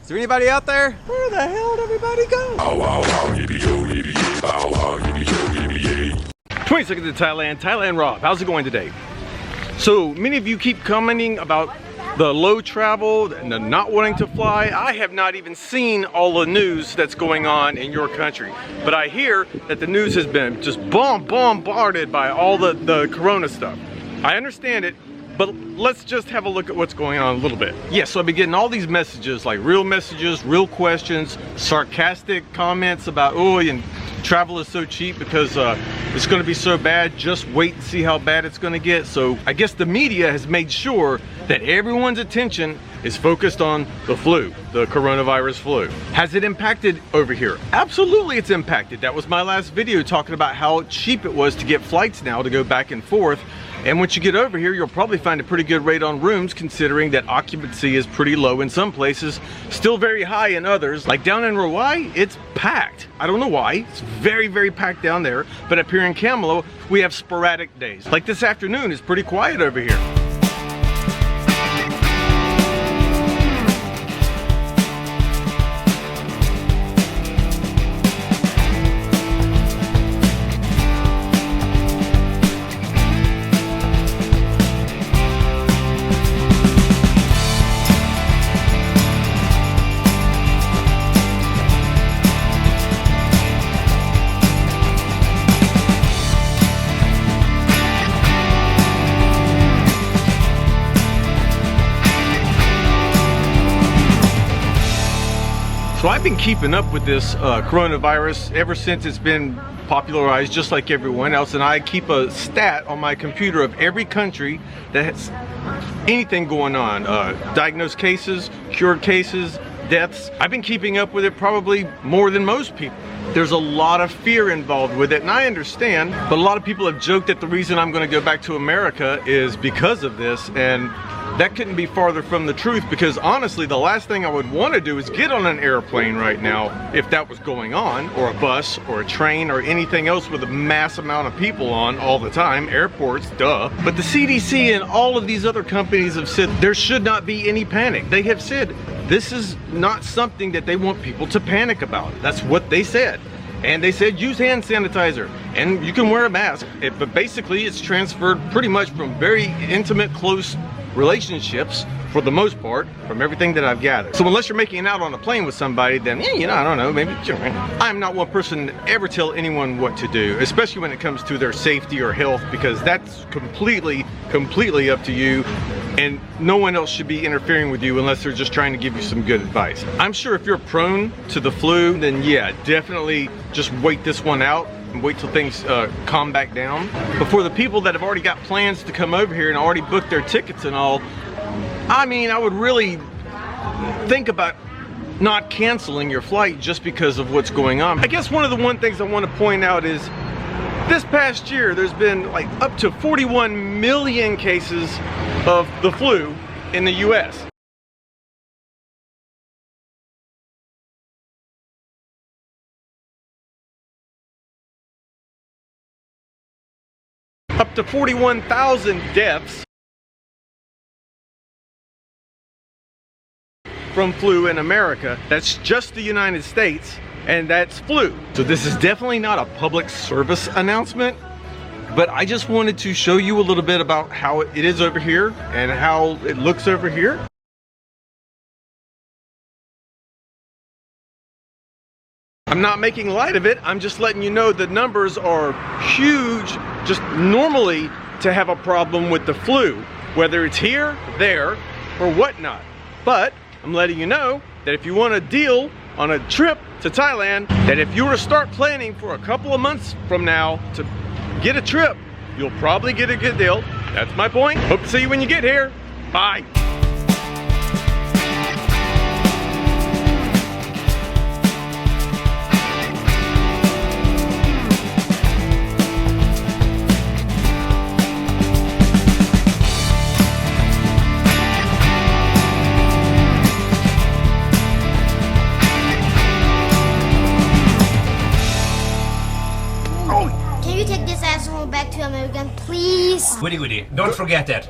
there anybody out there? Where the hell did everybody go? 20 seconds to Thailand. Thailand Rob, how's it going today? So many of you keep commenting about the low travel and the not wanting to fly. I have not even seen all the news that's going on in your country, but I hear that the news has been just bombarded by all the corona stuff. I understand it, but let's just have a look at what's going on a little bit. Yeah, so I've been getting all these messages, like real messages, real questions, sarcastic comments about, oh, and travel is so cheap because it's going to be so bad. Just wait and see how bad it's going to get. So I guess the media has made sure that everyone's attention is focused on the flu, the coronavirus flu. Has it impacted over here? Absolutely it's impacted. That was my last video talking about how cheap it was to get flights now to go back and forth. And once you get over here, you'll probably find a pretty good rate on rooms, considering that occupancy is pretty low in some places, still very high in others. Like down in Hawaii, it's packed. I don't know why. It's very packed down there. But up here in Kamala, we have sporadic days. Like this afternoon is pretty quiet over here. So I've been keeping up with this coronavirus ever since it's been popularized, just like everyone else, and I keep a stat on my computer of every country that has anything going on, diagnosed cases, cured cases, deaths. I've been keeping up with it probably more than most people. There's a lot of fear involved with it, and I understand, but a lot of people have joked that the reason I'm going to go back to America is because of this, and that couldn't be farther from the truth, because honestly, the last thing I would want to do is get on an airplane right now if that was going on, or a bus, or a train, or anything else with a mass amount of people on all the time. Airports, duh. But the CDC and all of these other companies have said there should not be any panic. They have said this is not something that they want people to panic about. That's what they said. And they said use hand sanitizer and you can wear a mask. But basically it's transferred pretty much from very intimate, close relationships, for the most part, from everything that I've gathered. So unless you're making it out on a plane with somebody, then you know, I don't know, maybe I'm not one person to ever tell anyone what to do, especially when it comes to their safety or health, because that's completely up to you, and no one else should be interfering with you unless they're just trying to give you some good advice. I'm sure if you're prone to the flu, then yeah, definitely just wait this one out and wait till things calm back down. But for the people that have already got plans to come over here and already booked their tickets and all, I mean, I would really think about not canceling your flight just because of what's going on. I guess one of the things I want to point out is this past year there's been like up to 41 million cases of the flu in the US. Up to 41,000 deaths from flu in America. That's just the United States, and that's flu. So this is definitely not a public service announcement, but I just wanted to show you a little bit about how it is over here and how it looks over here. I'm not making light of it, I'm just letting you know the numbers are huge just normally to have a problem with the flu, whether it's here, there, or whatnot. But I'm letting you know that if you want a deal on a trip to Thailand, that if you were to start planning for a couple of months from now to get a trip, you'll probably get a good deal. That's my point. Hope to see you when you get here. Bye. Can you take this asshole back to America, please? Goody goody, don't forget that.